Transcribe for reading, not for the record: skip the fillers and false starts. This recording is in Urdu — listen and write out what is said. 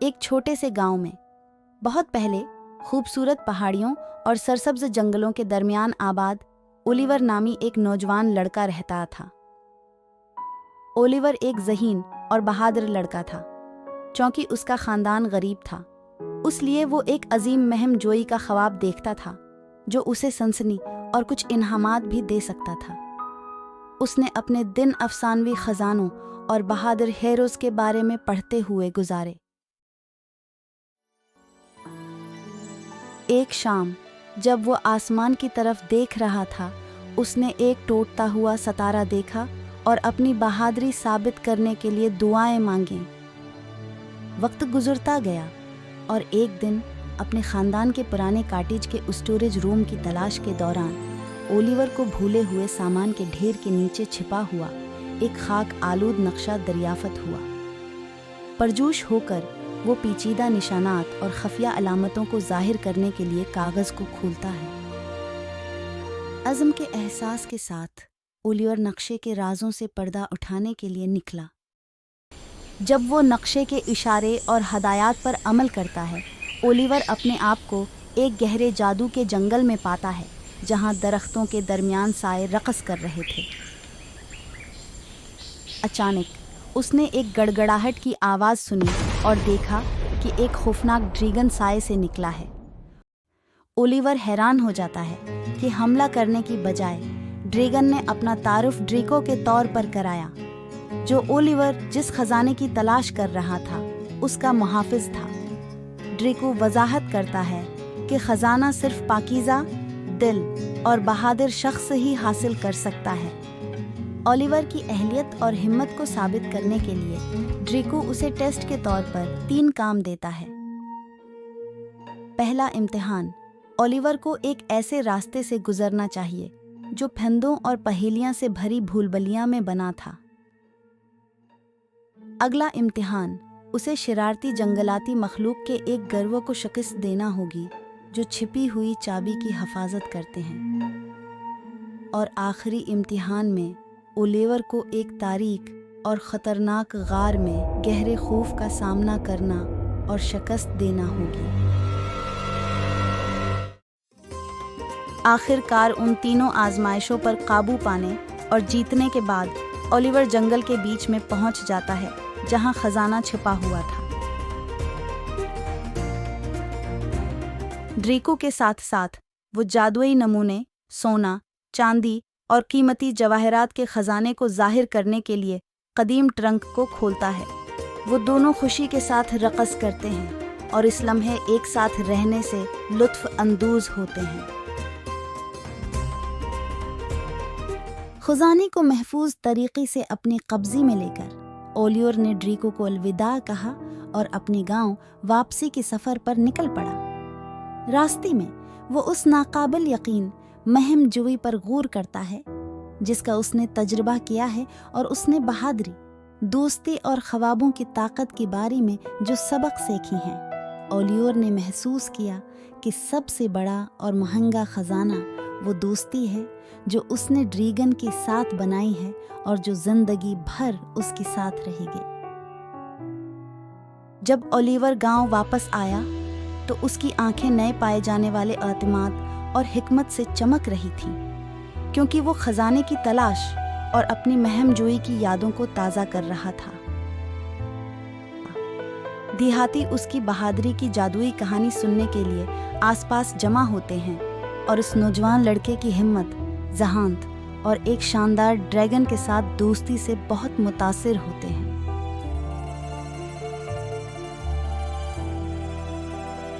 ایک چھوٹے سے گاؤں میں بہت پہلے خوبصورت پہاڑیوں اور سرسبز جنگلوں کے درمیان آباد اولیور نامی ایک نوجوان لڑکا رہتا تھا۔ اولیور ایک ذہین اور بہادر لڑکا تھا۔ چونکہ اس کا خاندان غریب تھا، اس لیے وہ ایک عظیم مہم جوئی کا خواب دیکھتا تھا جو اسے سنسنی اور کچھ انعامات بھی دے سکتا تھا۔ اس نے اپنے دن افسانوی خزانوں اور بہادر ہیروز کے بارے میں پڑھتے ہوئے گزارے۔ ایک شام جب وہ آسمان کی طرف دیکھ رہا تھا، اس نے ایک ٹوٹتا ہوا ستارہ دیکھا اور اپنی بہادری ثابت کرنے کے لیے دعائیں مانگیں۔ وقت گزرتا گیا اور ایک دن اپنے خاندان کے پرانے کاٹیج کے اسٹوریج روم کی تلاش کے دوران اولیور کو بھولے ہوئے سامان کے ڈھیر کے نیچے چھپا ہوا ایک خاک آلود نقشہ دریافت ہوا۔ پرجوش ہو کر وہ پیچیدہ نشانات اور خفیہ علامتوں کو ظاہر کرنے کے لیے کاغذ کو کھولتا ہے۔ عزم کے احساس کے ساتھ اولیور نقشے کے رازوں سے پردہ اٹھانے کے لیے نکلا۔ جب وہ نقشے کے اشارے اور ہدایات پر عمل کرتا ہے، اولیور اپنے آپ کو ایک گہرے جادو کے جنگل میں پاتا ہے جہاں درختوں کے درمیان سائے رقص کر رہے تھے۔ اچانک اس نے ایک گڑگڑاہٹ کی آواز سنی اور دیکھا کہ ایک خوفناک ڈریگن سائے سے نکلا ہے۔ اولیور حیران ہو جاتا ہے کہ حملہ کرنے کی بجائے ڈریگن نے اپنا تعارف ڈریکو کے طور پر کرایا، جو اولیور جس خزانے کی تلاش کر رہا تھا اس کا محافظ تھا۔ ڈریکو وضاحت کرتا ہے کہ خزانہ صرف پاکیزہ دل اور بہادر شخص ہی حاصل کر سکتا ہے۔ اولیور کی اہلیت اور ہمت کو ثابت کرنے کے لیے ڈریکو اسے ٹیسٹ کے طور پر 3 کام دیتا ہے۔ پہلا امتحان، اولیور کو ایک ایسے راستے سے گزرنا چاہیے جو پھندوں اور پہیلیاں سے بھری بھولبلیاں میں بنا تھا۔ اگلا امتحان، اسے شرارتی جنگلاتی مخلوق کے ایک گروہ کو شکست دینا ہوگی جو چھپی ہوئی چابی کی حفاظت کرتے ہیں۔ اور آخری امتحان میں اولیور کو ایک تاریک اور خطرناک غار میں گہرے خوف کا سامنا کرنا اور شکست دینا ہوگی۔ آخر کار ان تینوں آزمائشوں پر قابو پانے اور جیتنے کے بعد اولیور جنگل کے بیچ میں پہنچ جاتا ہے جہاں خزانہ چھپا ہوا تھا۔ ڈریکو کے ساتھ ساتھ وہ جادوئی نمونے، سونا، چاندی اور قیمتی جواہرات کے خزانے کو ظاہر کرنے کے لیے قدیم ٹرنک کو کھولتا ہے۔ وہ دونوں خوشی کے ساتھ رقص کرتے ہیں اور اس لمحے ایک ساتھ رہنے سے لطف اندوز ہوتے ہیں۔ خزانے کو محفوظ طریقے سے اپنی قبضے میں لے کر اولیور نے ڈریکو کو الوداع کہا اور اپنے گاؤں واپسی کے سفر پر نکل پڑا۔ راستے میں وہ اس ناقابل یقین مہم جوئی پر غور کرتا ہے جس کا اس نے تجربہ کیا ہے، اور اس نے بہادری، دوستی اور خوابوں کی طاقت کے بارے میں جو سبق سیکھی ہیں۔ اولیور نے محسوس کیا کہ سب سے بڑا اور مہنگا خزانہ وہ دوستی ہے جو اس نے ڈریگن کے ساتھ بنائی ہے اور جو زندگی بھر اس کے ساتھ رہے گی۔ جب اولیور گاؤں واپس آیا تو اس کی آنکھیں نئے پائے جانے والے اعتماد اور حکمت سے چمک رہی تھیں، کیونکہ وہ خزانے کی تلاش اور اپنی مہم جوئی کی یادوں کو تازہ کر رہا تھا۔ دیہاتی اس کی بہادری کی جادوئی کہانی سننے کے لیے آس پاس جمع ہوتے ہیں اور اس نوجوان لڑکے کی ہمت، ذہانت اور ایک شاندار ڈریگن کے ساتھ دوستی سے بہت متاثر ہوتے ہیں۔